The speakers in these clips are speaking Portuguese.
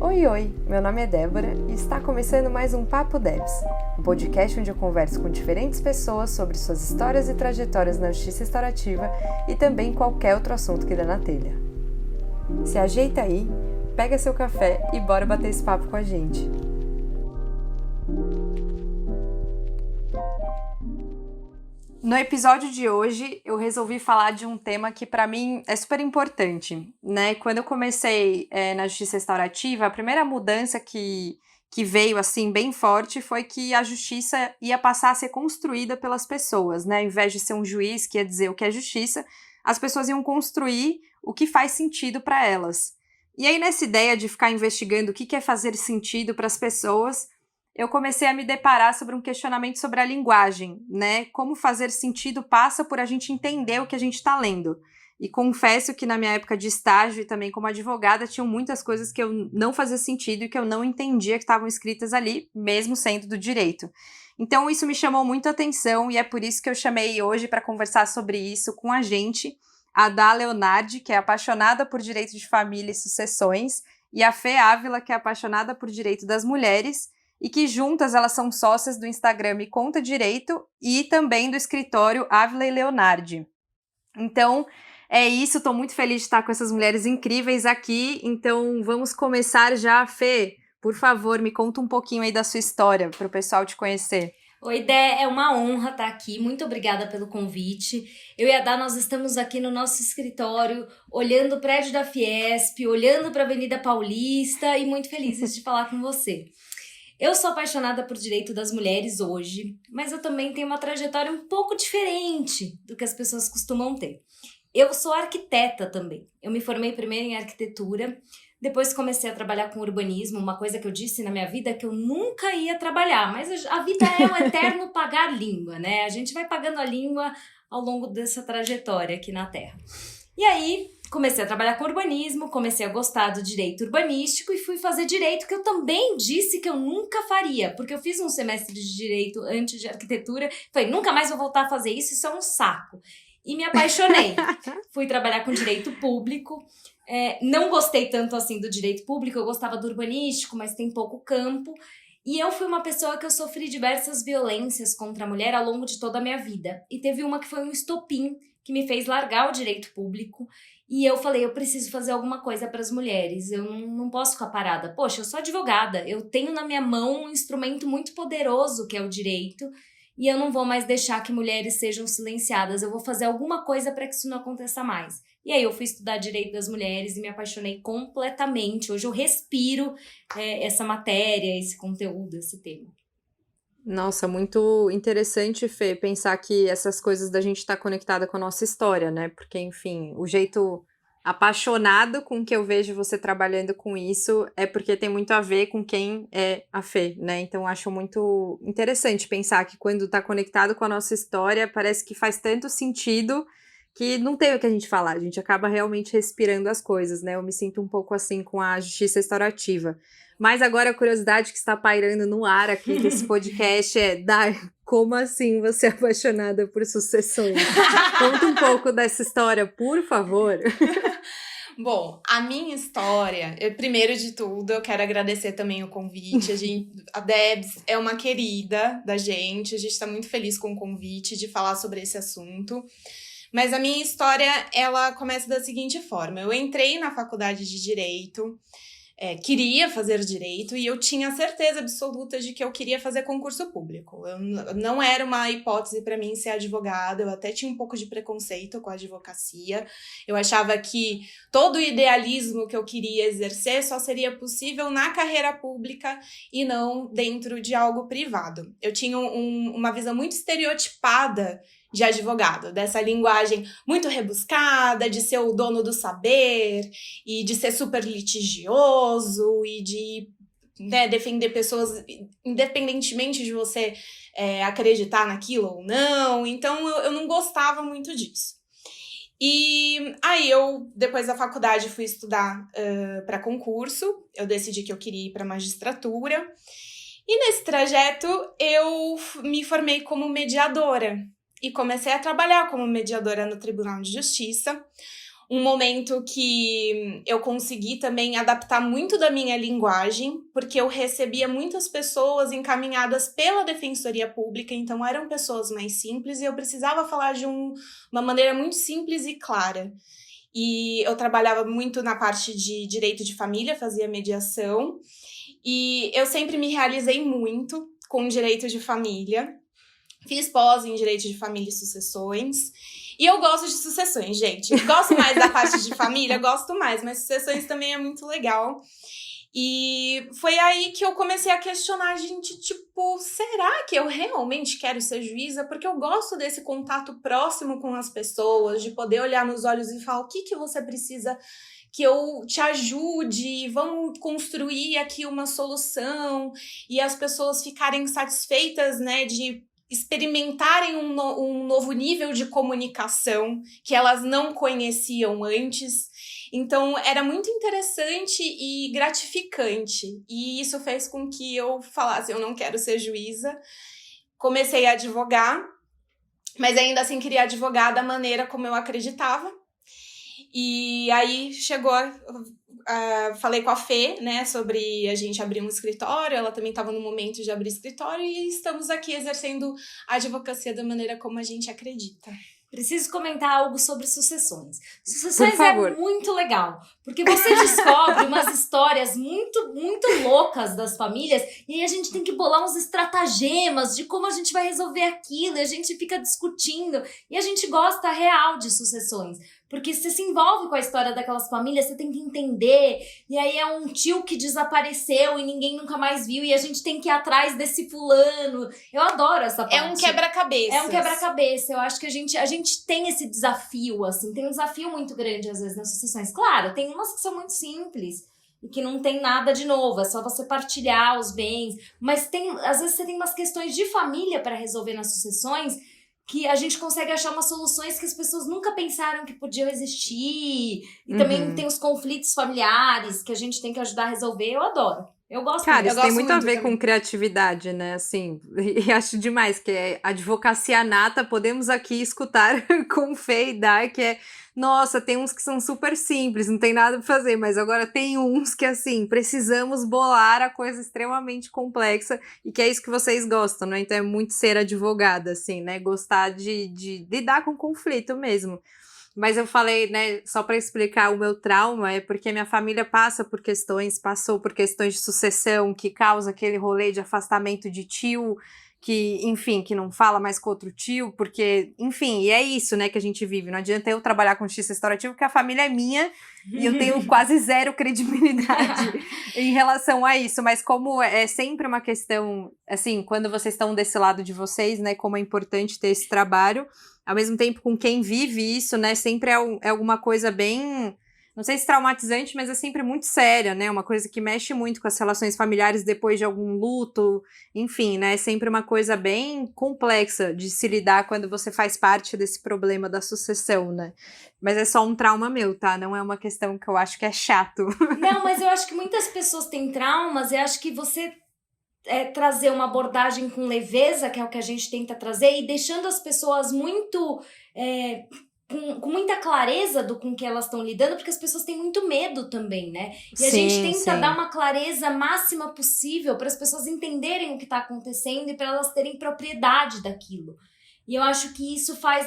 Oi, meu nome é Débora e está começando mais um Papo Debs, um podcast onde eu converso com diferentes pessoas sobre suas histórias e trajetórias na justiça restaurativa e também qualquer outro assunto que dá na telha. Se ajeita aí, pega seu café e bora bater esse papo com a gente. No episódio de hoje, eu resolvi falar de um tema que para mim é super importante, né? Quando eu comecei na justiça restaurativa, a primeira mudança que veio assim bem forte foi que a justiça ia passar a ser construída pelas pessoas, né? Ao invés de ser um juiz que ia dizer o que é justiça, as pessoas iam construir o que faz sentido para elas. E aí, nessa ideia de ficar investigando o que é fazer sentido para as pessoas, eu comecei a me deparar sobre um questionamento sobre a linguagem, né? Como fazer sentido passa por a gente entender o que a gente está lendo. E confesso que na minha época de estágio e também como advogada, tinham muitas coisas que eu não fazia sentido e que eu não entendia que estavam escritas ali, mesmo sendo do direito. Então isso me chamou muito a atenção e é por isso que eu chamei hoje para conversar sobre isso com a gente, a Dá Leonardi, que é apaixonada por direito de família e sucessões, e a Fê Ávila, que é apaixonada por direito das mulheres, e que juntas elas são sócias do Instagram Me Conta Direito e também do escritório Ávila e Leonardi. Então, é isso, estou muito feliz de estar com essas mulheres incríveis aqui, então vamos começar já. Fê, por favor, me conta um pouquinho aí da sua história, para o pessoal te conhecer. Oi, Dé, é uma honra estar aqui, muito obrigada pelo convite. Eu e a Dá, nós estamos aqui no nosso escritório, olhando o prédio da Fiesp, olhando para a Avenida Paulista e muito felizes de falar com você. Eu sou apaixonada por direito das mulheres hoje, mas eu também tenho uma trajetória um pouco diferente do que as pessoas costumam ter. Eu sou arquiteta também. Eu me formei primeiro em arquitetura, depois comecei a trabalhar com urbanismo, uma coisa que eu disse na minha vida que eu nunca ia trabalhar, mas a vida é um eterno pagar língua, né? A gente vai pagando a língua ao longo dessa trajetória aqui na Terra. E aí, comecei a trabalhar com urbanismo, comecei a gostar do direito urbanístico e fui fazer direito, que eu também disse que eu nunca faria, porque eu fiz um semestre de direito antes de arquitetura, falei, nunca mais vou voltar a fazer isso é um saco. E me apaixonei. Fui trabalhar com direito público, não gostei tanto assim do direito público, eu gostava do urbanístico, mas tem pouco campo. E eu fui uma pessoa que eu sofri diversas violências contra a mulher ao longo de toda a minha vida. E teve uma que foi um estopim, que me fez largar o direito público. E eu falei, eu preciso fazer alguma coisa para as mulheres, eu não posso ficar parada. Poxa, eu sou advogada, eu tenho na minha mão um instrumento muito poderoso que é o direito, e eu não vou mais deixar que mulheres sejam silenciadas, eu vou fazer alguma coisa para que isso não aconteça mais. E aí eu fui estudar direito das mulheres e me apaixonei completamente. Hoje eu respiro essa matéria, esse conteúdo, esse tema. Nossa, muito interessante, Fê, pensar que essas coisas da gente estar conectada com a nossa história, né? Porque, enfim, o jeito apaixonado com que eu vejo você trabalhando com isso é porque tem muito a ver com quem é a Fê, né? Então, acho muito interessante pensar que quando está conectado com a nossa história, parece que faz tanto sentido que não tem o que a gente falar, a gente acaba realmente respirando as coisas, né? Eu me sinto um pouco assim com a justiça restaurativa. Mas agora a curiosidade que está pairando no ar aqui desse podcast é, Dai, como assim você é apaixonada por sucessões? Conta um pouco dessa história, por favor. Bom, a minha história, primeiro de tudo, eu quero agradecer também o convite. A Debs é uma querida da gente, a gente está muito feliz com o convite de falar sobre esse assunto. Mas a minha história, ela começa da seguinte forma. Eu entrei na faculdade de Direito, queria fazer Direito e eu tinha certeza absoluta de que eu queria fazer concurso público. Não era uma hipótese para mim ser advogada, eu até tinha um pouco de preconceito com a advocacia. Eu achava que todo o idealismo que eu queria exercer só seria possível na carreira pública e não dentro de algo privado. Eu tinha uma visão muito estereotipada de advogado, dessa linguagem muito rebuscada, de ser o dono do saber e de ser super litigioso e de defender pessoas independentemente de você acreditar naquilo ou não. Então eu não gostava muito disso. E aí eu, depois da faculdade, fui estudar para concurso. Eu decidi que eu queria ir para magistratura. E nesse trajeto eu me formei como mediadora. E comecei a trabalhar como mediadora no Tribunal de Justiça, um momento que eu consegui também adaptar muito da minha linguagem, porque eu recebia muitas pessoas encaminhadas pela Defensoria Pública, então eram pessoas mais simples e eu precisava falar de uma maneira muito simples e clara. E eu trabalhava muito na parte de direito de família, fazia mediação, e eu sempre me realizei muito com direito de família. Fiz pós em direito de família e sucessões. E eu gosto de sucessões, gente. Gosto mais da parte de família, gosto mais, mas sucessões também é muito legal. E foi aí que eu comecei a questionar, gente, tipo, será que eu realmente quero ser juíza? Porque eu gosto desse contato próximo com as pessoas, de poder olhar nos olhos e falar o que você precisa que eu te ajude, vamos construir aqui uma solução, e as pessoas ficarem satisfeitas, né, de experimentarem um novo nível de comunicação que elas não conheciam antes. Então, era muito interessante e gratificante. E isso fez com que eu falasse, eu não quero ser juíza. Comecei a advogar, mas ainda assim queria advogar da maneira como eu acreditava. E aí falei com a Fê, né, sobre a gente abrir um escritório, ela também estava no momento de abrir escritório e estamos aqui exercendo a advocacia da maneira como a gente acredita. Preciso comentar algo sobre sucessões. Sucessões é muito legal, porque você descobre umas histórias muito, muito loucas das famílias e aí a gente tem que bolar uns estratagemas de como a gente vai resolver aquilo e a gente fica discutindo e a gente gosta real de sucessões. Porque você se envolve com a história daquelas famílias, você tem que entender, e aí é um tio que desapareceu e ninguém nunca mais viu, e a gente tem que ir atrás desse fulano. Eu adoro essa parte. É um quebra-cabeça. É um quebra-cabeça. Eu acho que a gente tem esse desafio, assim, tem um desafio muito grande, às vezes, nas sucessões. Claro, tem umas que são muito simples, e que não tem nada de novo, é só você partilhar os bens, mas às vezes você tem umas questões de família para resolver nas sucessões, que a gente consegue achar umas soluções que as pessoas nunca pensaram que podiam existir. E também tem os conflitos familiares que a gente tem que ajudar a resolver. Eu adoro. Eu gosto. Cara, isso tem muito a ver com criatividade, né? Assim, e acho demais que é advocacia nata. Podemos aqui escutar com Fê e Dai, que é... Nossa, tem uns que são super simples, não tem nada pra fazer, mas agora tem uns que, assim, precisamos bolar a coisa extremamente complexa e que é isso que vocês gostam, né? Então é muito ser advogada, assim, né? Gostar de lidar com conflito mesmo. Mas eu falei, né, só para explicar o meu trauma, é porque minha família passou por questões de sucessão que causa aquele rolê de afastamento de tio, que, enfim, que não fala mais com outro tio, porque, enfim, e é isso, né, que a gente vive. Não adianta eu trabalhar com justiça restaurativa, porque a família é minha e eu tenho quase zero credibilidade em relação a isso. Mas como é sempre uma questão, assim, quando vocês estão desse lado de vocês, né, como é importante ter esse trabalho, ao mesmo tempo com quem vive isso, né, sempre é alguma coisa bem... Não sei se traumatizante, mas é sempre muito séria, né? Uma coisa que mexe muito com as relações familiares depois de algum luto. Enfim, né? É sempre uma coisa bem complexa de se lidar quando você faz parte desse problema da sucessão, né? Mas é só um trauma meu, tá? Não é uma questão que eu acho que é chato. Não, mas eu acho que muitas pessoas têm traumas e acho que você... trazer uma abordagem com leveza, que é o que a gente tenta trazer, e deixando as pessoas muito... com muita clareza com que elas estão lidando, porque as pessoas têm muito medo também, né? E a gente tenta dar uma clareza máxima possível para as pessoas entenderem o que está acontecendo e para elas terem propriedade daquilo. E eu acho que isso faz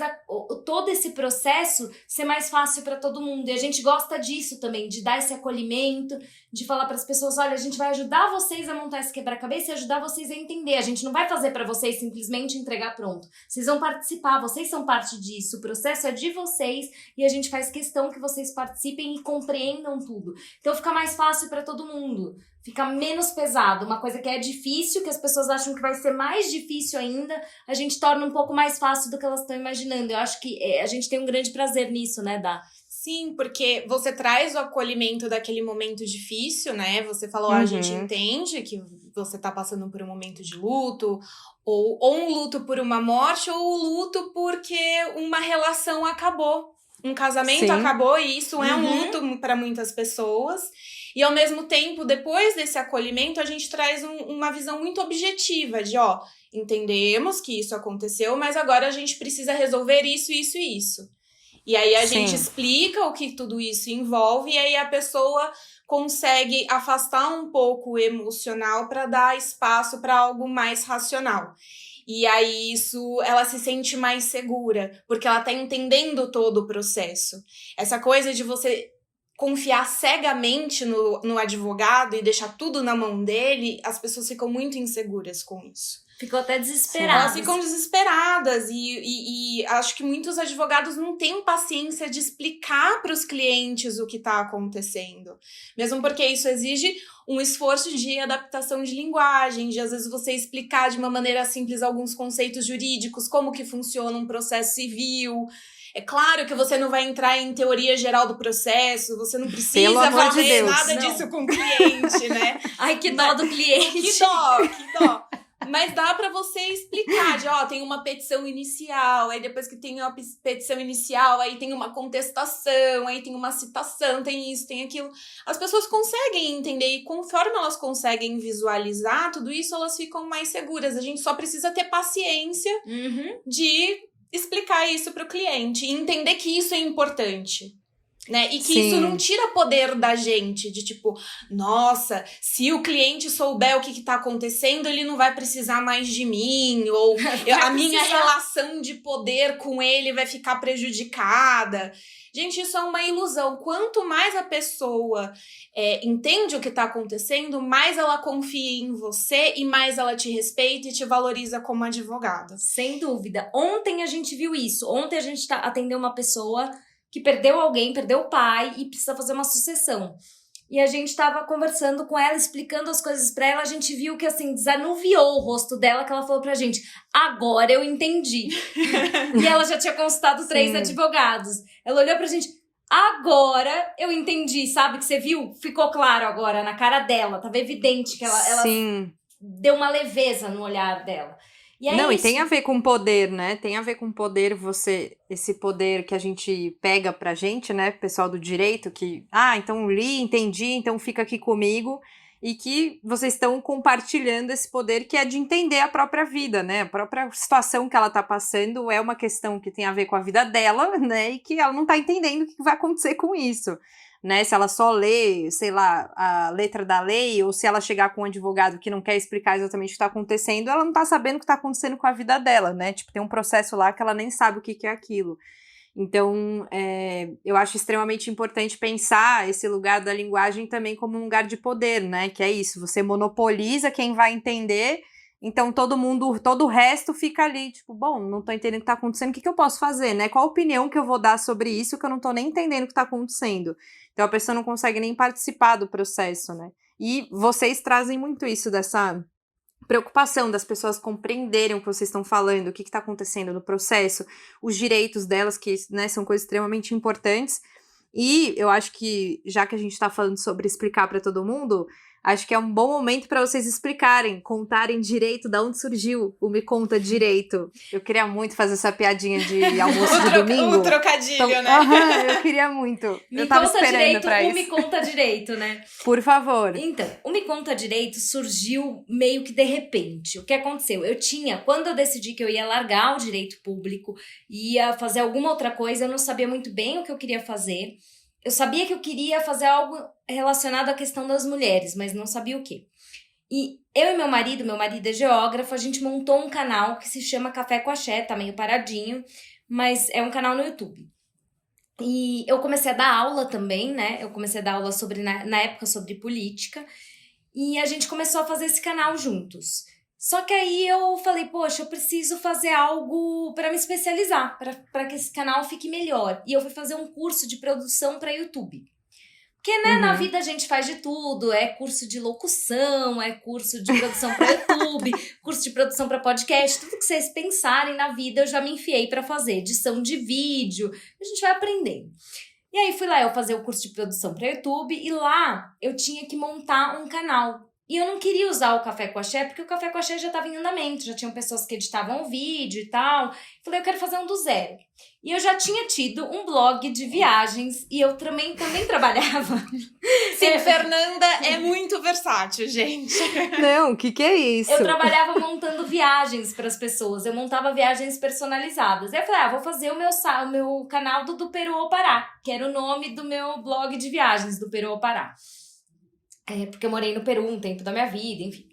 todo esse processo ser mais fácil para todo mundo. E a gente gosta disso também, de dar esse acolhimento, de falar para as pessoas, olha, a gente vai ajudar vocês a montar esse quebra-cabeça e ajudar vocês a entender. A gente não vai fazer para vocês simplesmente entregar pronto. Vocês vão participar, vocês são parte disso. O processo é de vocês e a gente faz questão que vocês participem e compreendam tudo. Então fica mais fácil para todo mundo. Fica menos pesado. Uma coisa que é difícil, que as pessoas acham que vai ser mais difícil ainda, a gente torna um pouco mais fácil do que elas estão imaginando. Eu acho que a gente tem um grande prazer nisso, né, Dá? Sim, porque você traz o acolhimento daquele momento difícil, né? Você falou, a gente entende que você tá passando por um momento de luto, ou um luto por uma morte, ou um luto porque uma relação acabou. Um casamento acabou e isso é um luto para muitas pessoas. E ao mesmo tempo, depois desse acolhimento, a gente traz uma visão muito objetiva de, entendemos que isso aconteceu, mas agora a gente precisa resolver isso, isso e isso. E aí a Sim. gente explica o que tudo isso envolve, e aí a pessoa consegue afastar um pouco o emocional para dar espaço para algo mais racional. E aí ela se sente mais segura, porque ela tá entendendo todo o processo. Essa coisa de você confiar cegamente no advogado e deixar tudo na mão dele, as pessoas ficam muito inseguras com isso. Ficou até desesperada. Elas ficam desesperadas e acho que muitos advogados não têm paciência de explicar para os clientes o que está acontecendo. Mesmo porque isso exige um esforço de adaptação de linguagem, de às vezes você explicar de uma maneira simples alguns conceitos jurídicos, como que funciona um processo civil. É claro que você não vai entrar em teoria geral do processo, você não precisa fazer nada disso com o cliente, né? Ai, que dó do cliente. Que dó. Mas dá pra você explicar, tem uma petição inicial, aí depois que tem uma petição inicial, aí tem uma contestação, aí tem uma citação, tem isso, tem aquilo. As pessoas conseguem entender e conforme elas conseguem visualizar tudo isso, elas ficam mais seguras. A gente só precisa ter paciência de explicar isso pro cliente e entender que isso é importante. Né? E que Sim. isso não tira poder da gente, de tipo, nossa, se o cliente souber o que tá acontecendo, ele não vai precisar mais de mim, ou a minha relação de poder com ele vai ficar prejudicada. Gente, isso é uma ilusão. Quanto mais a pessoa entende o que tá acontecendo, mais ela confia em você e mais ela te respeita e te valoriza como advogada. Sem dúvida. Ontem a gente viu isso. Ontem a gente atendeu uma pessoa que perdeu alguém, perdeu o pai e precisa fazer uma sucessão. E a gente tava conversando com ela, explicando as coisas pra ela, a gente viu que, assim, desanuviou o rosto dela, que ela falou pra gente, agora eu entendi. E ela já tinha consultado 3 advogados. Ela olhou pra gente, agora eu entendi, sabe? Que você viu? Ficou claro agora na cara dela, tava evidente que ela deu uma leveza no olhar dela. E e tem a ver com poder, né? Tem a ver com poder, esse poder que a gente pega pra gente, né? Pessoal do direito, que, então li, entendi, então fica aqui comigo. E que vocês estão compartilhando esse poder que é de entender a própria vida, né? A própria situação que ela tá passando é uma questão que tem a ver com a vida dela, né? E que ela não tá entendendo o que vai acontecer com isso. Né, se ela só lê, sei lá, a letra da lei, ou se ela chegar com um advogado que não quer explicar exatamente o que está acontecendo, ela não tá sabendo o que está acontecendo com a vida dela, né? Tipo, tem um processo lá que ela nem sabe o que é aquilo. Então, eu acho extremamente importante pensar esse lugar da linguagem também como um lugar de poder, né? Que é isso, você monopoliza quem vai entender, então todo o resto fica ali, tipo, bom, não tô entendendo o que tá acontecendo, o que eu posso fazer, né? Qual a opinião que eu vou dar sobre isso que eu não tô nem entendendo o que tá acontecendo? Então a pessoa não consegue nem participar do processo, né? E vocês trazem muito isso, dessa preocupação das pessoas compreenderem o que vocês estão falando, o que está acontecendo no processo, os direitos delas, que, né, são coisas extremamente importantes. E eu acho que, já que a gente está falando sobre explicar para todo mundo, acho que é um bom momento para vocês explicarem, contarem direito de onde surgiu o Me Conta Direito. Eu queria muito fazer essa piadinha de almoço de domingo. O trocadilho, então, né? Eu queria muito. Eu tava esperando para isso. Me Conta Direito, né? Por favor. Então, o Me Conta Direito surgiu meio que de repente. O que aconteceu? Quando eu decidi que eu ia largar o direito público, ia fazer alguma outra coisa, eu não sabia muito bem o que eu queria fazer. Eu sabia que eu queria fazer algo relacionado à questão das mulheres, mas não sabia o quê. E eu e meu marido é geógrafo, a gente montou um canal que se chama Café com Axé, tá meio paradinho, mas é um canal no YouTube. E eu comecei a dar aula também, né? Eu comecei a dar aula na época sobre política, e a gente começou a fazer esse canal juntos. Só que aí eu falei, poxa, eu preciso fazer algo para me especializar, para que esse canal fique melhor. E eu fui fazer um curso de produção para YouTube. Porque, né, na vida a gente faz de tudo, é curso de locução, é curso de produção para YouTube, curso de produção para podcast, tudo que vocês pensarem na vida eu já me enfiei para fazer, edição de vídeo, a gente vai aprendendo. E aí fui lá eu fazer o curso de produção para YouTube e lá eu tinha que montar um canal. E eu não queria usar o Café com Axé, porque o Café com Axé já estava em andamento, já tinham pessoas que editavam o vídeo e tal. Falei, eu quero fazer um do zero. E eu já tinha tido um blog de viagens e eu também trabalhava. Sim, Fernanda é muito versátil, gente. Não, o que é isso? Eu trabalhava montando viagens para as pessoas. Eu montava viagens personalizadas. Aí eu falei, vou fazer o meu canal do Peru ao Pará, que era o nome do meu blog de viagens, do Peru ao Pará. Porque eu morei no Peru um tempo da minha vida, enfim.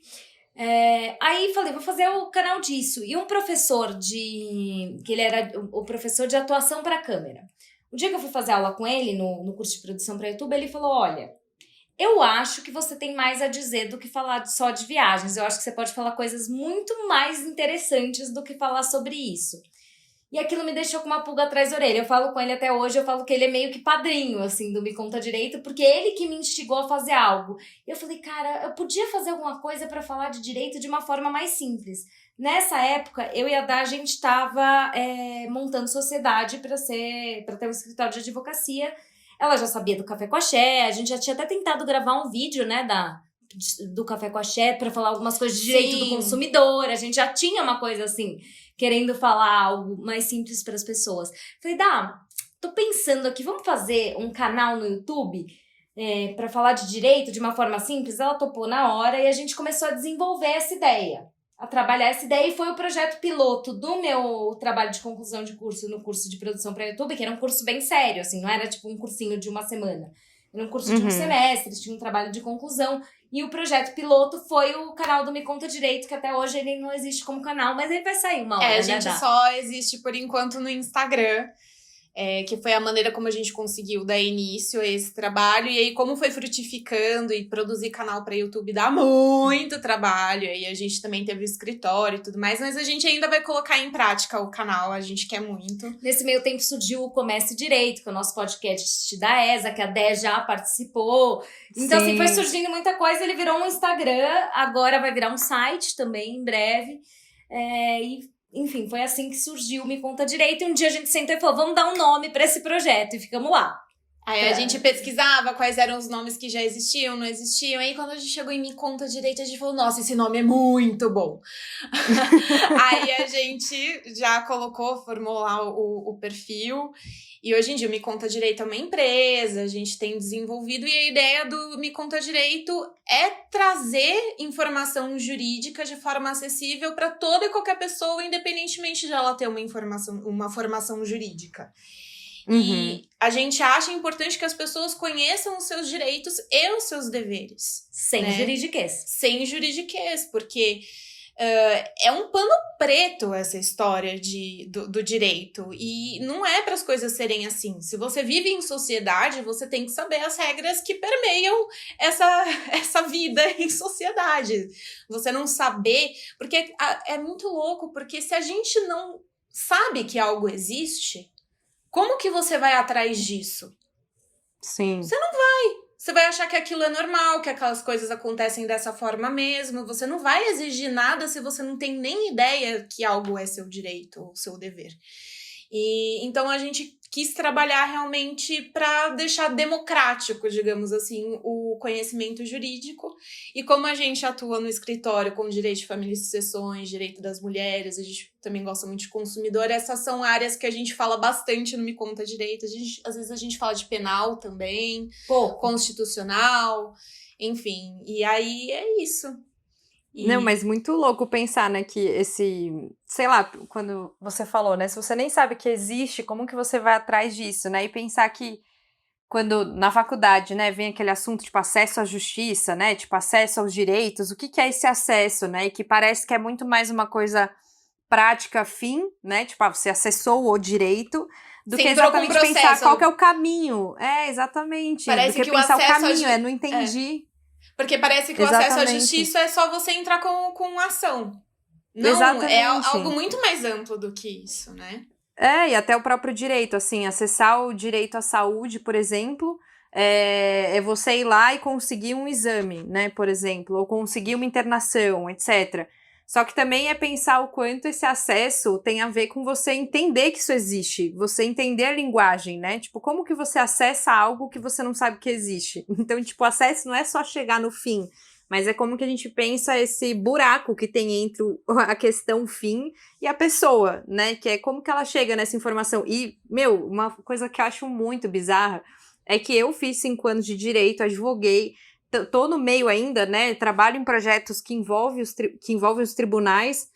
Aí falei, vou fazer o canal disso. E um professor que ele era o professor de atuação para câmera. O dia que eu fui fazer aula com ele no curso de produção para YouTube, ele falou, olha, eu acho que você tem mais a dizer do que falar só de viagens. Eu acho que você pode falar coisas muito mais interessantes do que falar sobre isso. E aquilo me deixou com uma pulga atrás da orelha. Eu falo com ele até hoje, eu falo que ele é meio que padrinho, assim, do Me Conta Direito, porque ele que me instigou a fazer algo. E eu falei, cara, eu podia fazer alguma coisa pra falar de direito de uma forma mais simples. Nessa época, eu e a Dá, a gente estava montando sociedade pra ter um escritório de advocacia. Ela já sabia do Café com Axé, a gente já tinha até tentado gravar um vídeo, né, do Café com Axé pra falar algumas coisas de direito do consumidor. A gente já tinha uma coisa assim, querendo falar algo mais simples para as pessoas. Falei, Dá, tô pensando aqui, vamos fazer um canal no YouTube para falar de direito de uma forma simples? Ela topou na hora e a gente começou a desenvolver essa ideia, a trabalhar essa ideia, e foi o projeto piloto do meu trabalho de conclusão de curso no curso de produção para YouTube, que era um curso bem sério, assim, não era tipo um cursinho de uma semana. Era um curso de um semestre, tinha um trabalho de conclusão. E o projeto piloto foi o canal do Me Conta Direito, que até hoje ele não existe como canal, mas ele vai sair uma hora, a gente só existe por enquanto no Instagram, que foi a maneira como a gente conseguiu dar início a esse trabalho. E aí, como foi frutificando, e produzir canal para YouTube dá muito trabalho. E aí a gente também teve o escritório e tudo mais, mas a gente ainda vai colocar em prática o canal, a gente quer muito. Nesse meio tempo surgiu o Comece Direito, que é o nosso podcast da ESA, que a Dé já participou. Então, assim, foi surgindo muita coisa, ele virou um Instagram, agora vai virar um site também, em breve. Enfim, foi assim que surgiu o Me Conta Direito. E um dia a gente sentou e falou, vamos dar um nome pra esse projeto. E ficamos lá. Aí a gente pesquisava quais eram os nomes que já existiam, não existiam. Aí quando a gente chegou em Me Conta Direito, a gente falou, nossa, esse nome é muito bom. Aí a gente já formou lá o perfil. E hoje em dia o Me Conta Direito é uma empresa, a gente tem desenvolvido, e a ideia do Me Conta Direito é trazer informação jurídica de forma acessível para toda e qualquer pessoa, independentemente de ela ter uma formação jurídica. E a gente acha importante que as pessoas conheçam os seus direitos e os seus deveres. Sem juridiquês. Sem juridiquês, porque é um pano preto essa história do direito. E não é para as coisas serem assim. Se você vive em sociedade, você tem que saber as regras que permeiam essa vida em sociedade. Você não saber... Porque é muito louco, porque se a gente não sabe que algo existe... Como que você vai atrás disso? Sim. Você não vai. Você vai achar que aquilo é normal, que aquelas coisas acontecem dessa forma mesmo. Você não vai exigir nada se você não tem nem ideia que algo é seu direito ou seu dever. E então a gente quis trabalhar realmente para deixar democrático, digamos assim, o conhecimento jurídico. E como a gente atua no escritório com direito de família e sucessões, direito das mulheres, a gente também gosta muito de consumidor, essas são áreas que a gente fala bastante no Me Conta Direito. Às vezes a gente fala de penal também, constitucional, enfim. E aí é isso. Não, mas muito louco pensar, né, que sei lá, quando você falou, né, se você nem sabe que existe, como que você vai atrás disso, né, e pensar que quando na faculdade, né, vem aquele assunto, tipo, acesso à justiça, né, tipo, acesso aos direitos, o que é esse acesso, né, e que parece que é muito mais uma coisa prática, fim, né, tipo, você acessou o direito, do que exatamente pensar qual que é o caminho, exatamente, parece do que que pensar o caminho, não entendi. Porque parece que o acesso à justiça é só você entrar com ação. Não, exatamente. É algo muito mais amplo do que isso, né? E até o próprio direito, assim, acessar o direito à saúde, por exemplo, é você ir lá e conseguir um exame, né, por exemplo, ou conseguir uma internação, etc. Só que também é pensar o quanto esse acesso tem a ver com você entender que isso existe, você entender a linguagem, né? Tipo, como que você acessa algo que você não sabe que existe? Então, tipo, o acesso não é só chegar no fim, mas é como que a gente pensa esse buraco que tem entre a questão fim e a pessoa, né? Que é como que ela chega nessa informação. E, uma coisa que eu acho muito bizarra é que eu fiz 5 anos de direito, advoguei, tô no meio ainda, né? Trabalho em projetos que envolvem os tribunais.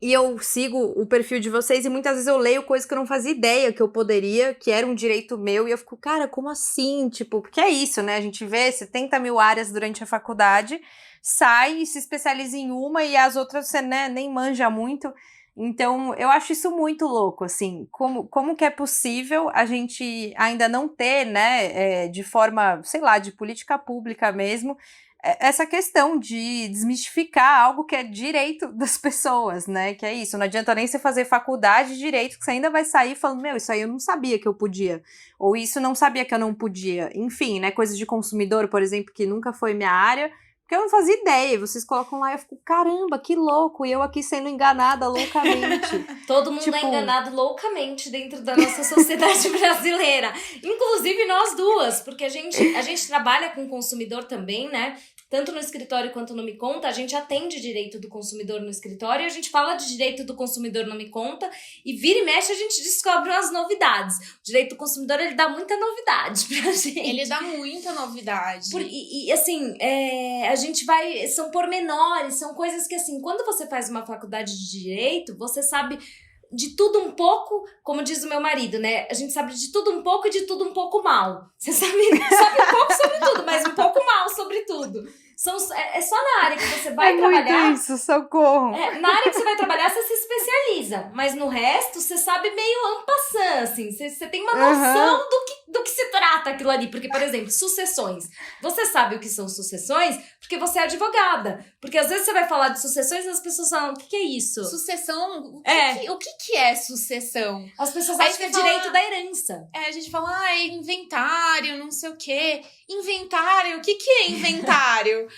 E eu sigo o perfil de vocês e muitas vezes eu leio coisas que eu não fazia ideia que eu poderia, que era um direito meu, e eu fico, cara, como assim? Tipo, porque é isso, né? A gente vê 70 mil áreas durante a faculdade, sai e se especializa em uma e as outras você, né, nem manja muito. Então, eu acho isso muito louco, assim, como que é possível a gente ainda não ter, né, de forma, sei lá, de política pública mesmo, essa questão de desmistificar algo que é direito das pessoas, né? Que é isso, não adianta nem você fazer faculdade de direito, que você ainda vai sair falando, meu, isso aí eu não sabia que eu podia, ou isso não sabia que eu não podia. Enfim, né? Coisas de consumidor, por exemplo, que nunca foi minha área, porque eu não fazia ideia. Vocês colocam lá e eu fico, caramba, que louco, e eu aqui sendo enganada loucamente. Todo mundo é enganado loucamente dentro da nossa sociedade brasileira. Inclusive nós duas, porque a gente trabalha com consumidor também, né? Tanto no escritório quanto no Me Conta, a gente atende direito do consumidor no escritório e a gente fala de direito do consumidor no Me Conta e vira e mexe a gente descobre umas novidades. O direito do consumidor, ele dá muita novidade pra gente. Ele dá muita novidade. Assim, a gente vai... São pormenores, são coisas que, assim, quando você faz uma faculdade de direito, você sabe de tudo um pouco, como diz o meu marido, né? A gente sabe de tudo um pouco e de tudo um pouco mal. Você sabe um pouco sobre tudo, mas um pouco mal sobre tudo. É só na área que você vai trabalhar. Muito isso, socorro. Na área que você vai trabalhar, você se especializa. Mas no resto, você sabe meio en passant, assim. Você tem uma noção do que se trata aquilo ali. Porque, por exemplo, sucessões. Você sabe o que são sucessões porque você é advogada. Porque às vezes você vai falar de sucessões e as pessoas falam, o que é isso? Sucessão? O que é sucessão? As pessoas acham que é direito da herança. A gente fala, é inventário, não sei o quê. Inventário? O que é inventário?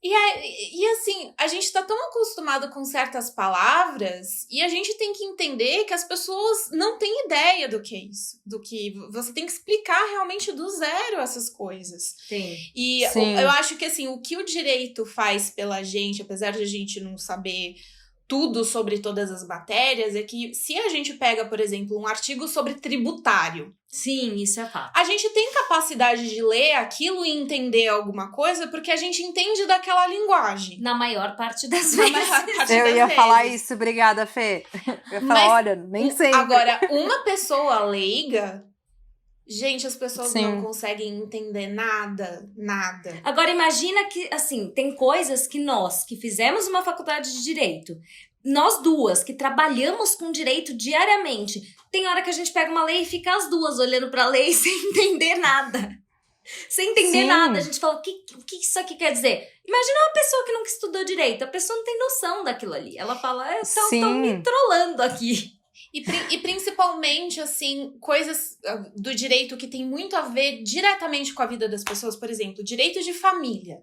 E assim, a gente tá tão acostumado com certas palavras e a gente tem que entender que as pessoas não têm ideia do que é isso. Do que você tem que explicar realmente do zero essas coisas. Sim. E eu acho que assim, o que o direito faz pela gente, apesar de a gente não saber tudo sobre todas as matérias, é que se a gente pega, por exemplo, um artigo sobre tributário. Sim, isso é fato. A gente tem capacidade de ler aquilo e entender alguma coisa porque a gente entende daquela linguagem. Na maior parte das vezes. Eu ia falar isso, obrigada, Fê. Eu ia falar, olha, nem sei. Agora, uma pessoa leiga... Gente, as pessoas não conseguem entender nada. Agora, imagina que, assim, tem coisas que nós, que fizemos uma faculdade de Direito, nós duas, que trabalhamos com direito diariamente, tem hora que a gente pega uma lei e fica as duas olhando pra lei sem entender nada. Sem entender nada. A gente fala, o que isso aqui quer dizer? Imagina uma pessoa que nunca estudou direito, a pessoa não tem noção daquilo ali. Ela fala, estão me trollando aqui. E principalmente, assim, coisas do direito que tem muito a ver diretamente com a vida das pessoas. Por exemplo, direito de família.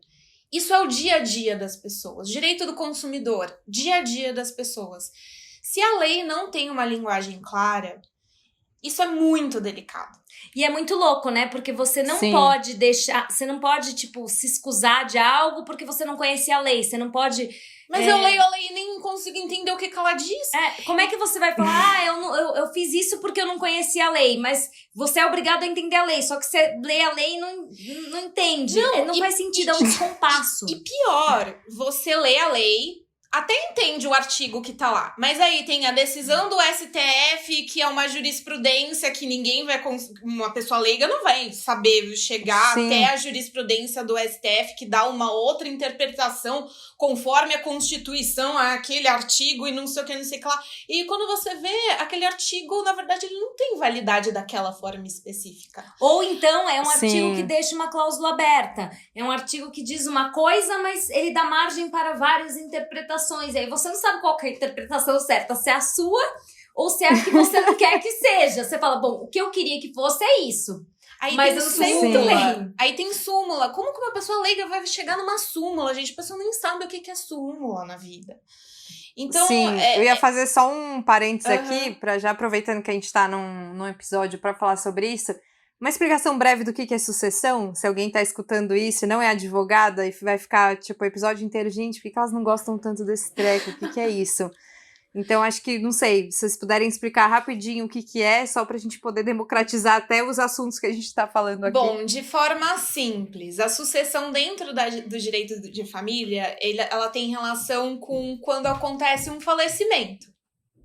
Isso é o dia a dia das pessoas. Direito do consumidor, dia a dia das pessoas. Se a lei não tem uma linguagem clara, isso é muito delicado. E é muito louco, né? Porque você não pode deixar... Você não pode, tipo, se excusar de algo porque você não conhecia a lei. Você não pode... Mas eu leio a lei e nem consigo entender o que ela diz. Como é que você vai falar, eu fiz isso porque eu não conhecia a lei, mas você é obrigado a entender a lei, só que você lê a lei e não entende. Não faz sentido, é um descompasso. E pior, você lê a lei, até entende o artigo que tá lá, mas aí tem a decisão do STF, que é uma jurisprudência que ninguém vai... Uma pessoa leiga não vai saber chegar até a jurisprudência do STF, que dá uma outra interpretação conforme a Constituição, aquele artigo e não sei o que, não sei o que lá. E quando você vê, aquele artigo, na verdade, ele não tem validade daquela forma específica. Ou então é um artigo que deixa uma cláusula aberta. É um artigo que diz uma coisa, mas ele dá margem para várias interpretações. E aí você não sabe qual que é a interpretação certa, se é a sua ou se é a que você não quer que seja. Você fala, bom, o que eu queria que fosse é isso. Aí mas eu não sei muito bem. Aí tem súmula. Como que uma pessoa leiga vai chegar numa súmula, gente? A pessoa nem sabe o que é súmula na vida. Então, eu ia fazer só um parênteses aqui, pra já aproveitando que a gente tá num episódio pra falar sobre isso. Uma explicação breve do que é sucessão, se alguém tá escutando isso e não é advogada e vai ficar, tipo, o episódio inteiro, gente, por que elas não gostam tanto desse treco? O que é isso? Então, acho que, não sei, se vocês puderem explicar rapidinho o que é, só pra gente poder democratizar até os assuntos que a gente tá falando aqui. Bom, de forma simples, a sucessão dentro do direito de família, ela tem relação com quando acontece um falecimento,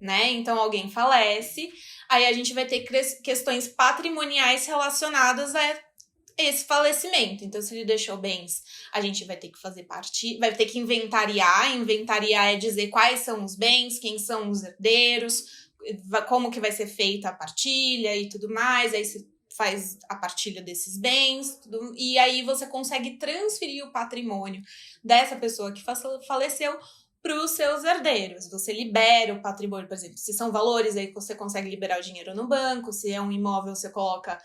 né? Então, alguém falece, aí a gente vai ter questões patrimoniais relacionadas a esse falecimento. Então, se ele deixou bens, a gente vai ter que fazer parte, vai ter que inventariar. Inventariar é dizer quais são os bens, quem são os herdeiros, como que vai ser feita a partilha e tudo mais. Aí se faz a partilha desses bens, e aí você consegue transferir o patrimônio dessa pessoa que faleceu para os seus herdeiros. Você libera o patrimônio, por exemplo, se são valores, aí você consegue liberar o dinheiro no banco, se é um imóvel, você coloca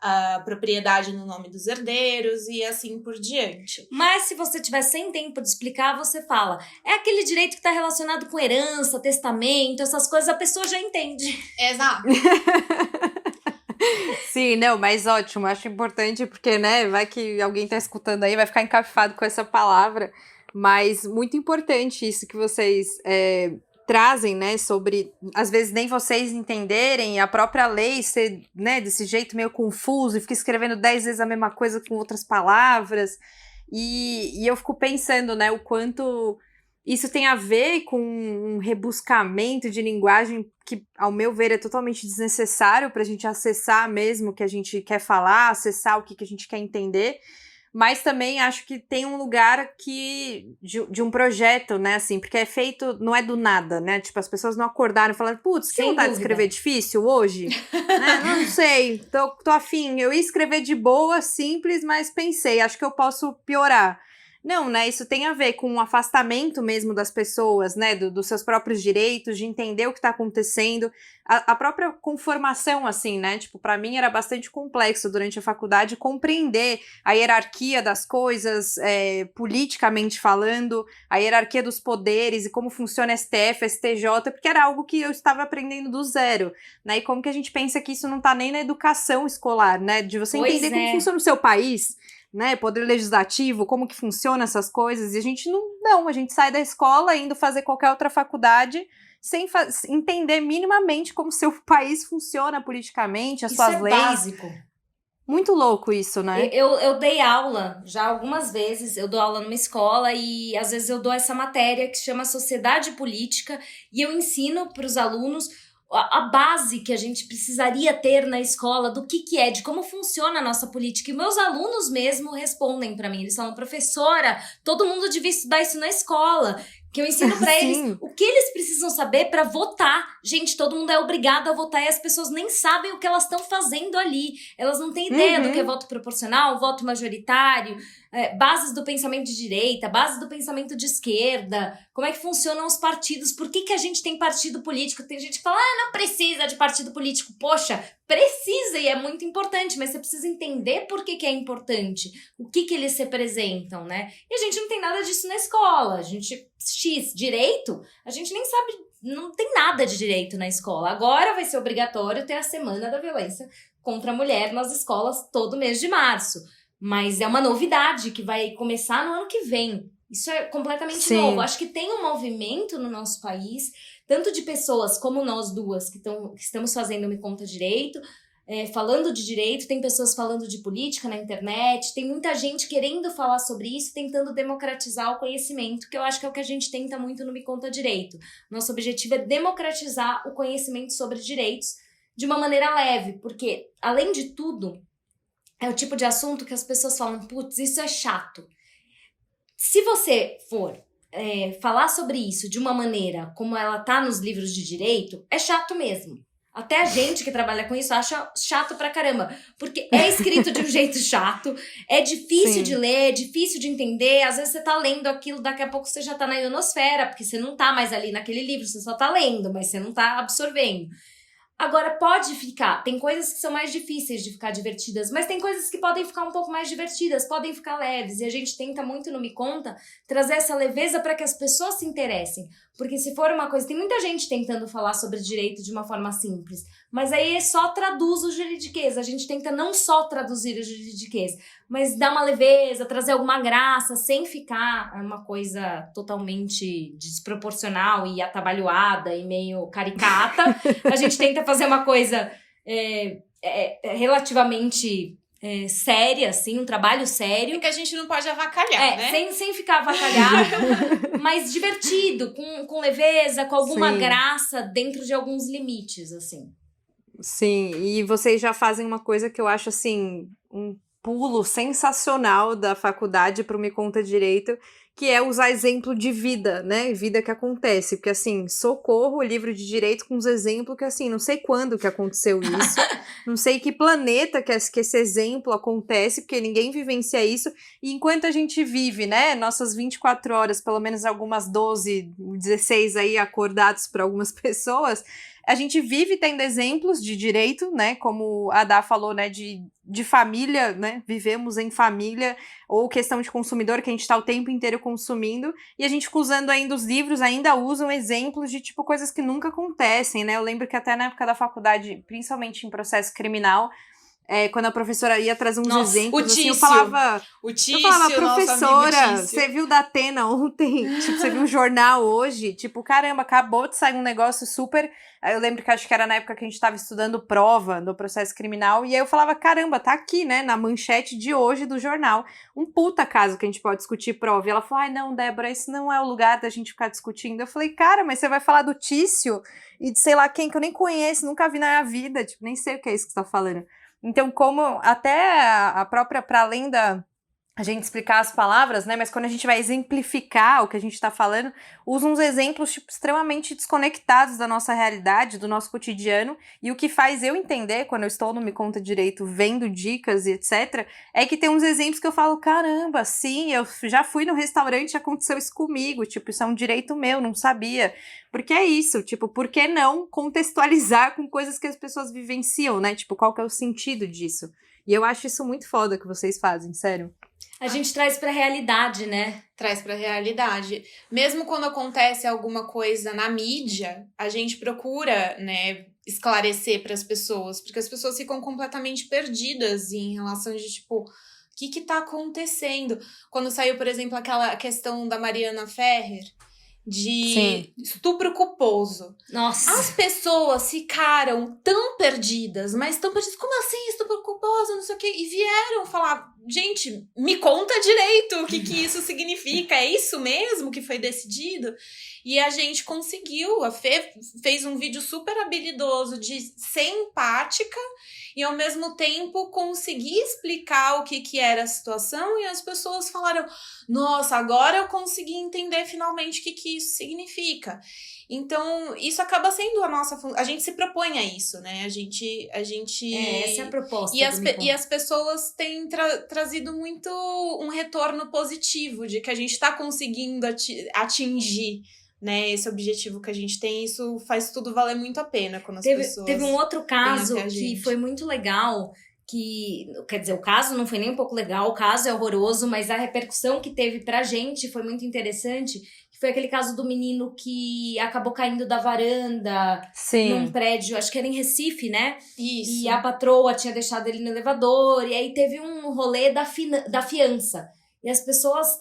a propriedade no nome dos herdeiros e assim por diante. Mas se você tiver sem tempo de explicar, você fala, é aquele direito que está relacionado com herança, testamento, essas coisas, a pessoa já entende. Exato. Sim, não, mas ótimo, acho importante porque, né, vai que alguém tá escutando aí, vai ficar encafifado com essa palavra, mas muito importante isso que vocês trazem, né, sobre, às vezes nem vocês entenderem, a própria lei ser, né, desse jeito meio confuso, e fica escrevendo 10 vezes a mesma coisa com outras palavras, e eu fico pensando, né, o quanto isso tem a ver com um rebuscamento de linguagem que, ao meu ver, é totalmente desnecessário para a gente acessar mesmo o que a gente quer falar, acessar o que a gente quer entender, mas também acho que tem um lugar de um projeto, né, assim, porque é feito, não é do nada, né, tipo, as pessoas não acordaram e falaram, putz, que vontade de escrever difícil hoje? Né? Não sei, tô afim, eu ia escrever de boa, simples, mas pensei, acho que eu posso piorar. Não, né, isso tem a ver com um afastamento mesmo das pessoas, né, dos seus próprios direitos, de entender o que tá acontecendo, a própria conformação, assim, né, tipo, pra mim era bastante complexo durante a faculdade compreender a hierarquia das coisas, politicamente falando, a hierarquia dos poderes e como funciona STF, STJ, porque era algo que eu estava aprendendo do zero, né, e como que a gente pensa que isso não tá nem na educação escolar, né, de você entender como funciona o seu país, né, poder legislativo, como que funciona essas coisas, e a gente a gente sai da escola indo fazer qualquer outra faculdade sem entender minimamente como seu país funciona politicamente, as suas leis. Isso é básico. Muito louco isso, né? Eu dei aula já algumas vezes, eu dou aula numa escola e às vezes eu dou essa matéria que se chama Sociedade Política e eu ensino para os alunos a base que a gente precisaria ter na escola do que é, de como funciona a nossa política. E meus alunos mesmo respondem para mim, eles falam, professora, todo mundo devia estudar isso na escola, que eu ensino para eles o que eles precisam saber para votar. Gente, todo mundo é obrigado a votar e as pessoas nem sabem o que elas estão fazendo ali. Elas não têm ideia do que é voto proporcional, voto majoritário, bases do pensamento de direita, bases do pensamento de esquerda, como é que funcionam os partidos, por que a gente tem partido político? Tem gente que fala, não precisa de partido político. Poxa, precisa e é muito importante, mas você precisa entender por que é importante, o que eles representam, né? E a gente não tem nada disso na escola, a gente, direito, a gente nem sabe, não tem nada de direito na escola. Agora vai ser obrigatório ter a Semana da Violência contra a Mulher nas escolas todo mês de março. Mas é uma novidade que vai começar no ano que vem. Isso é completamente novo. Acho que tem um movimento no nosso país, tanto de pessoas como nós duas, que estamos fazendo Me Conta Direito, falando de direito, tem pessoas falando de política na internet, tem muita gente querendo falar sobre isso, tentando democratizar o conhecimento, que eu acho que é o que a gente tenta muito no Me Conta Direito. Nosso objetivo é democratizar o conhecimento sobre direitos de uma maneira leve, porque, além de tudo, é o tipo de assunto que as pessoas falam, putz, isso é chato. Se você for falar sobre isso de uma maneira como ela tá nos livros de direito, é chato mesmo. Até a gente que trabalha com isso acha chato pra caramba, porque é escrito de um jeito chato, é difícil de ler, é difícil de entender, às vezes você tá lendo aquilo, daqui a pouco você já tá na ionosfera, porque você não tá mais ali naquele livro, você só tá lendo, mas você não tá absorvendo. Agora, pode ficar. Tem coisas que são mais difíceis de ficar divertidas, mas tem coisas que podem ficar um pouco mais divertidas, podem ficar leves. E a gente tenta muito no Me Conta trazer essa leveza para que as pessoas se interessem. Porque se for uma coisa... Tem muita gente tentando falar sobre direito de uma forma simples, mas aí só traduz o juridiquês. A gente tenta não só traduzir o juridiquês, mas dar uma leveza, trazer alguma graça, sem ficar uma coisa totalmente desproporcional e atabalhoada e meio caricata. A gente tenta fazer uma coisa relativamente séria, assim, um trabalho sério. É que a gente não pode avacalhar, né? Sem ficar avacalhado, mas divertido, com leveza, com alguma Sim. graça dentro de alguns limites, assim. Sim, e vocês já fazem uma coisa que eu acho, assim, um pulo sensacional da faculdade para o Me Conta Direito, que é usar exemplo de vida, né? Vida que acontece. Porque, assim, socorro, o livro de direito com os exemplos que, assim, não sei quando que aconteceu isso, não sei que planeta que esse exemplo acontece, porque ninguém vivencia isso. E enquanto a gente vive, né, nossas 24 horas, pelo menos algumas 12, 16 aí acordados para algumas pessoas, a gente vive tendo exemplos de direito, né, como a Dá falou, né, de família, né, vivemos em família, ou questão de consumidor, que a gente está o tempo inteiro consumindo, e a gente fica usando ainda os livros, ainda usam exemplos de, tipo, coisas que nunca acontecem, né, eu lembro que até na época da faculdade, principalmente em processo criminal, quando a professora ia trazer uns exemplos, assim, eu falava, professora, você viu da Atena ontem? Tipo, você viu um jornal hoje? Tipo, caramba, acabou de sair um negócio super... Eu lembro que acho que era na época que a gente estava estudando prova do processo criminal, e aí eu falava, caramba, tá aqui, né, na manchete de hoje do jornal, um puta caso que a gente pode discutir prova. E ela falou, ai não, Débora, esse não é o lugar da gente ficar discutindo. Eu falei, cara, mas você vai falar do Tício e de sei lá quem que eu nem conheço, nunca vi na minha vida, tipo, nem sei o que é isso que você tá falando. Então, como até a própria, para além da a gente explicar as palavras, né, mas quando a gente vai exemplificar o que a gente tá falando, usa uns exemplos, tipo, extremamente desconectados da nossa realidade, do nosso cotidiano, e o que faz eu entender, quando eu estou no Me Conta Direito, vendo dicas e etc., é que tem uns exemplos que eu falo, caramba, sim, eu já fui no restaurante e aconteceu isso comigo, tipo, isso é um direito meu, não sabia. Porque é isso, tipo, por que não contextualizar com coisas que as pessoas vivenciam, né? Tipo, qual que é o sentido disso? E eu acho isso muito foda que vocês fazem, sério. A gente traz pra realidade, né? Traz pra realidade. Mesmo quando acontece alguma coisa na mídia, a gente procura, né, esclarecer pras pessoas, porque as pessoas ficam completamente perdidas em relação de, tipo, o que tá acontecendo? Quando saiu, por exemplo, aquela questão da Mariana Ferrer, de estupro culposo. Nossa. As pessoas ficaram tão perdidas, mas tão perdidas, como assim estupro culposo, não sei o quê, e vieram falar, gente, me conta direito o que isso significa, é isso mesmo que foi decidido? E a gente conseguiu, a Fê fez um vídeo super habilidoso de ser empática e ao mesmo tempo conseguir explicar o que era a situação, e as pessoas falaram, nossa, agora eu consegui entender finalmente o que isso significa. Então, isso acaba sendo a nossa função. A gente se propõe a isso, né? A gente... essa é a proposta. E as pessoas têm trazido muito um retorno positivo de que a gente está conseguindo atingir, né, esse objetivo que a gente tem. Isso faz tudo valer muito a pena quando as pessoas... Teve um outro caso que foi muito legal, que, quer dizer, o caso não foi nem um pouco legal, o caso é horroroso, mas a repercussão que teve pra gente foi muito interessante, que foi aquele caso do menino que acabou caindo da varanda num prédio, acho que era em Recife, né? Isso. E a patroa tinha deixado ele no elevador, e aí teve um rolê da fiança. E as pessoas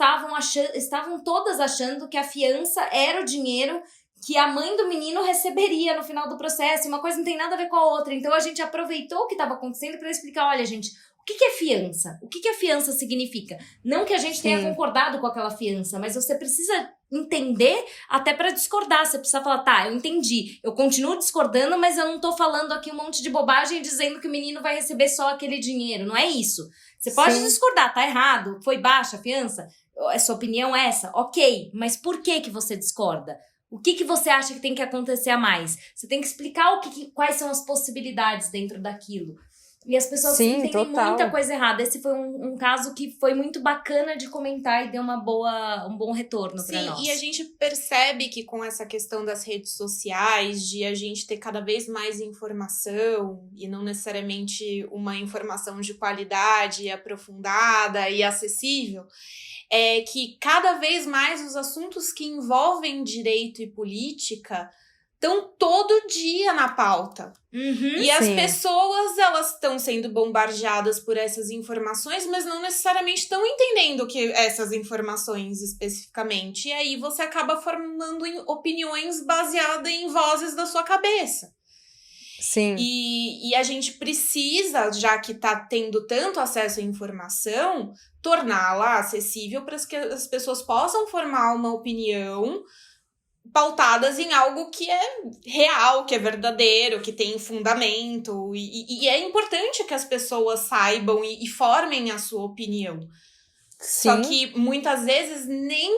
estavam todas achando que a fiança era o dinheiro que a mãe do menino receberia no final do processo. Uma coisa não tem nada a ver com a outra. Então a gente aproveitou o que estava acontecendo para explicar, olha, gente, o que é fiança? O que a fiança significa? Não que a gente tenha concordado com aquela fiança, mas você precisa entender até para discordar. Você precisa falar, tá, eu entendi, eu continuo discordando, mas eu não tô falando aqui um monte de bobagem dizendo que o menino vai receber só aquele dinheiro. Não é isso. Você pode discordar, tá errado, foi baixa a fiança, a sua opinião é essa, ok, mas por que você discorda? O que você acha que tem que acontecer a mais? Você tem que explicar quais são as possibilidades dentro daquilo. E as pessoas Sim, entendem total. muita coisa errada. Esse foi um caso que foi muito bacana de comentar e deu um bom retorno para nós. Sim, e a gente percebe que com essa questão das redes sociais, de a gente ter cada vez mais informação, e não necessariamente uma informação de qualidade, aprofundada e acessível, é que cada vez mais os assuntos que envolvem direito e política estão todo dia na pauta. E as pessoas, elas estão sendo bombardeadas por essas informações, mas não necessariamente estão entendendo que essas informações especificamente. E aí você acaba formando opiniões baseadas em vozes da sua cabeça. Sim. E a gente precisa, já que está tendo tanto acesso à informação, torná-la acessível para que as pessoas possam formar uma opinião pautadas em algo que é real, que é verdadeiro, que tem fundamento. E é importante que as pessoas saibam e formem a sua opinião. Sim. Só que muitas vezes nem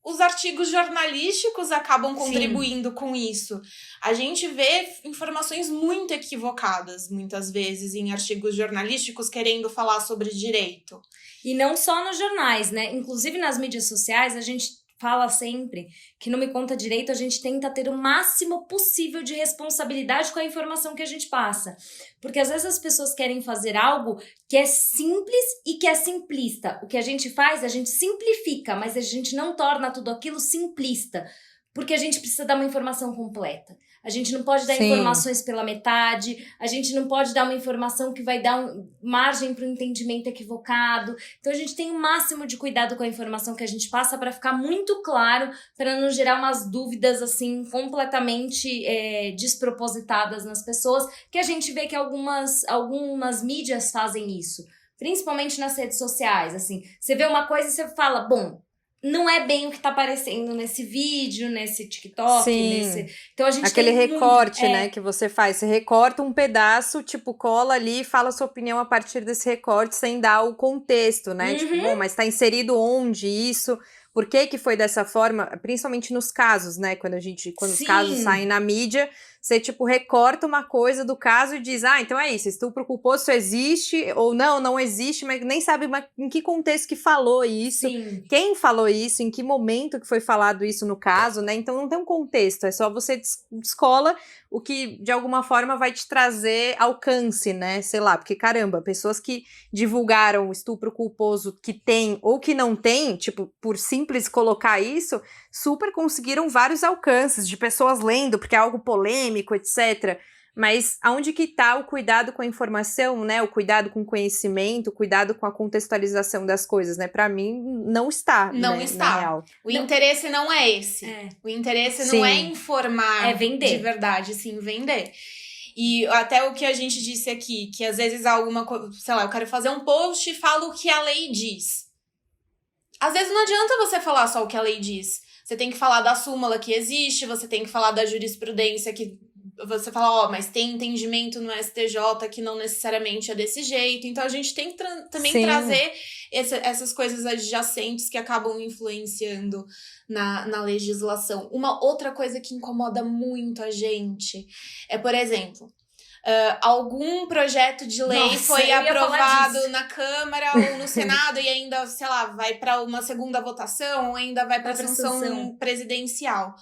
os artigos jornalísticos acabam contribuindo com isso. A gente vê informações muito equivocadas, muitas vezes, em artigos jornalísticos querendo falar sobre direito. E não só nos jornais, né? Inclusive nas mídias sociais, a gente fala sempre que no Me Conta Direito a gente tenta ter o máximo possível de responsabilidade com a informação que a gente passa. Porque às vezes as pessoas querem fazer algo que é simples e que é simplista. O que a gente faz, a gente simplifica, mas a gente não torna tudo aquilo simplista. Porque a gente precisa dar uma informação completa. A gente não pode dar informações pela metade, a gente não pode dar uma informação que vai dar margem para um entendimento equivocado. Então a gente tem o máximo de cuidado com a informação que a gente passa para ficar muito claro, para não gerar umas dúvidas assim completamente despropositadas nas pessoas, que a gente vê que algumas mídias fazem isso, principalmente nas redes sociais. Assim, você vê uma coisa e você fala, bom, não é bem o que tá aparecendo nesse vídeo, nesse TikTok, Então a gente aquele tem recorte, né, que você faz. Você recorta um pedaço, tipo, cola ali e fala a sua opinião a partir desse recorte, sem dar o contexto, né? Tipo, bom, mas tá inserido onde isso? Por que foi dessa forma? Principalmente nos casos, né? Quando os casos saem na mídia, você, tipo, recorta uma coisa do caso e diz, então é isso, estupro culposo existe, ou não existe, mas nem sabe em que contexto que falou isso, quem falou isso, em que momento que foi falado isso no caso, né? Então não tem um contexto, é só você descola o que, de alguma forma, vai te trazer alcance, né? Sei lá, porque, caramba, pessoas que divulgaram o estupro culposo que tem ou que não tem, tipo, por simples colocar isso, super conseguiram vários alcances de pessoas lendo, porque é algo polêmico, etc. Mas aonde que tá o cuidado com a informação, né? O cuidado com o conhecimento, o cuidado com a contextualização das coisas, né? Pra mim, não está, Não né, está. na real. O interesse não é esse. O interesse não é informar vender. De verdade, sim, vender. E até o que a gente disse aqui, que às vezes alguma coisa, sei lá, eu quero fazer um post e falo o que a lei diz. Às vezes não adianta você falar só o que a lei diz. Você tem que falar da súmula que existe, você tem que falar da jurisprudência que você fala, mas tem entendimento no STJ que não necessariamente é desse jeito. Então a gente tem que também trazer essas coisas adjacentes que acabam influenciando na legislação. Uma outra coisa que incomoda muito a gente é, por exemplo, algum projeto de lei foi aprovado na Câmara ou no Senado e ainda, sei lá, vai para uma segunda votação ou ainda vai para sanção presidencial.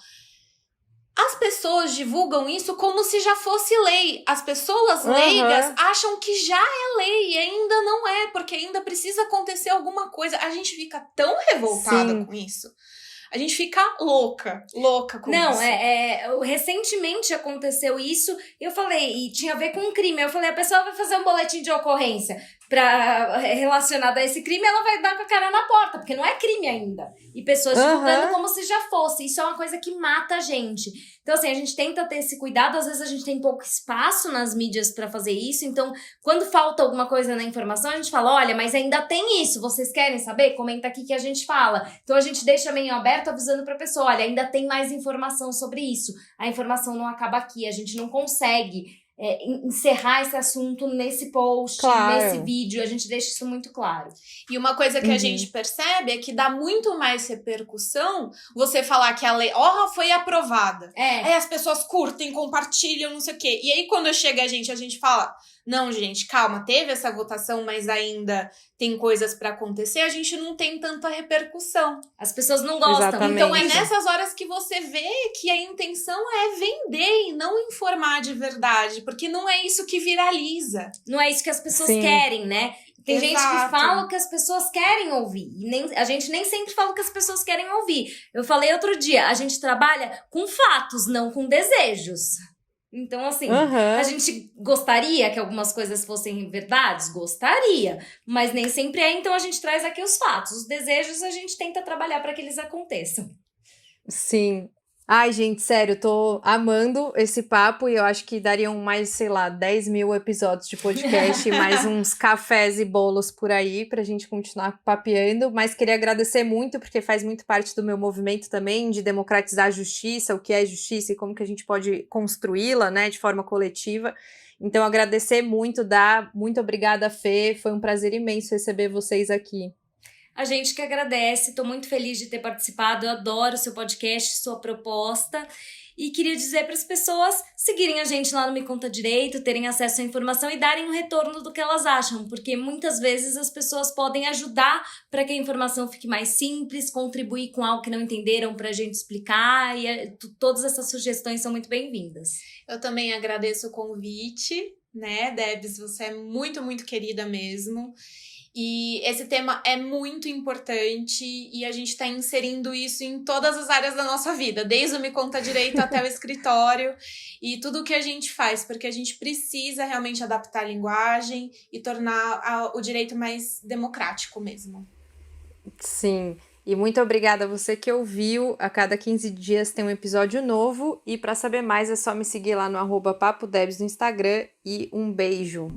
As pessoas divulgam isso como se já fosse lei. As pessoas leigas acham que já é lei e ainda não é, porque ainda precisa acontecer alguma coisa. A gente fica tão revoltada com isso. A gente fica louca com isso. Recentemente aconteceu isso, eu falei, e tinha a ver com um crime. Eu falei, a pessoa vai fazer um boletim de ocorrência relacionado a esse crime, ela vai dar com a cara na porta, porque não é crime ainda. E pessoas divulgando como se já fosse. Isso é uma coisa que mata a gente. Então, assim, a gente tenta ter esse cuidado, às vezes a gente tem pouco espaço nas mídias pra fazer isso, então, quando falta alguma coisa na informação, a gente fala, olha, mas ainda tem isso, vocês querem saber? Comenta aqui que a gente fala. Então, a gente deixa meio aberto, avisando pra pessoa, olha, ainda tem mais informação sobre isso. A informação não acaba aqui, a gente não consegue encerrar esse assunto nesse post, Claro. nesse vídeo, a gente deixa isso muito claro. E uma coisa que a gente percebe é que dá muito mais repercussão você falar que a lei, foi aprovada. Aí as pessoas curtem, compartilham, não sei o quê. E aí quando chega a gente fala, não, gente, calma, teve essa votação, mas ainda tem coisas pra acontecer, a gente não tem tanta repercussão. As pessoas não gostam. Exatamente. Então é nessas horas que você vê que a intenção é vender e não informar de verdade, porque não é isso que viraliza. Não é isso que as pessoas Sim. querem, né? Tem gente que Exato. fala o que as pessoas querem ouvir. E a gente nem sempre fala o que as pessoas querem ouvir. Eu falei outro dia, a gente trabalha com fatos, não com desejos. Então, assim, a gente gostaria que algumas coisas fossem verdades? Gostaria. Mas nem sempre é, então a gente traz aqui os fatos. Os desejos a gente tenta trabalhar para que eles aconteçam. Sim. Ai, gente, sério, eu tô amando esse papo e eu acho que dariam mais, sei lá, 10 mil episódios de podcast e mais uns cafés e bolos por aí pra gente continuar papeando, mas queria agradecer muito porque faz muito parte do meu movimento também de democratizar a justiça, o que é justiça e como que a gente pode construí-la, né, de forma coletiva. Então, agradecer muito, muito obrigada, Fê, foi um prazer imenso receber vocês aqui. A gente que agradece, estou muito feliz de ter participado, eu adoro o seu podcast, sua proposta. E queria dizer para as pessoas seguirem a gente lá no Me Conta Direito, terem acesso à informação e darem um retorno do que elas acham, porque muitas vezes as pessoas podem ajudar para que a informação fique mais simples, contribuir com algo que não entenderam para a gente explicar, e todas essas sugestões são muito bem-vindas. Eu também agradeço o convite, né, Debs? Você é muito, muito querida mesmo. E esse tema é muito importante e a gente está inserindo isso em todas as áreas da nossa vida, desde o Me Conta Direito até o escritório e tudo o que a gente faz, porque a gente precisa realmente adaptar a linguagem e tornar o direito mais democrático mesmo. Sim, e muito obrigada a você que ouviu. A cada 15 dias tem um episódio novo e para saber mais é só me seguir lá no @papodebs no Instagram e um beijo.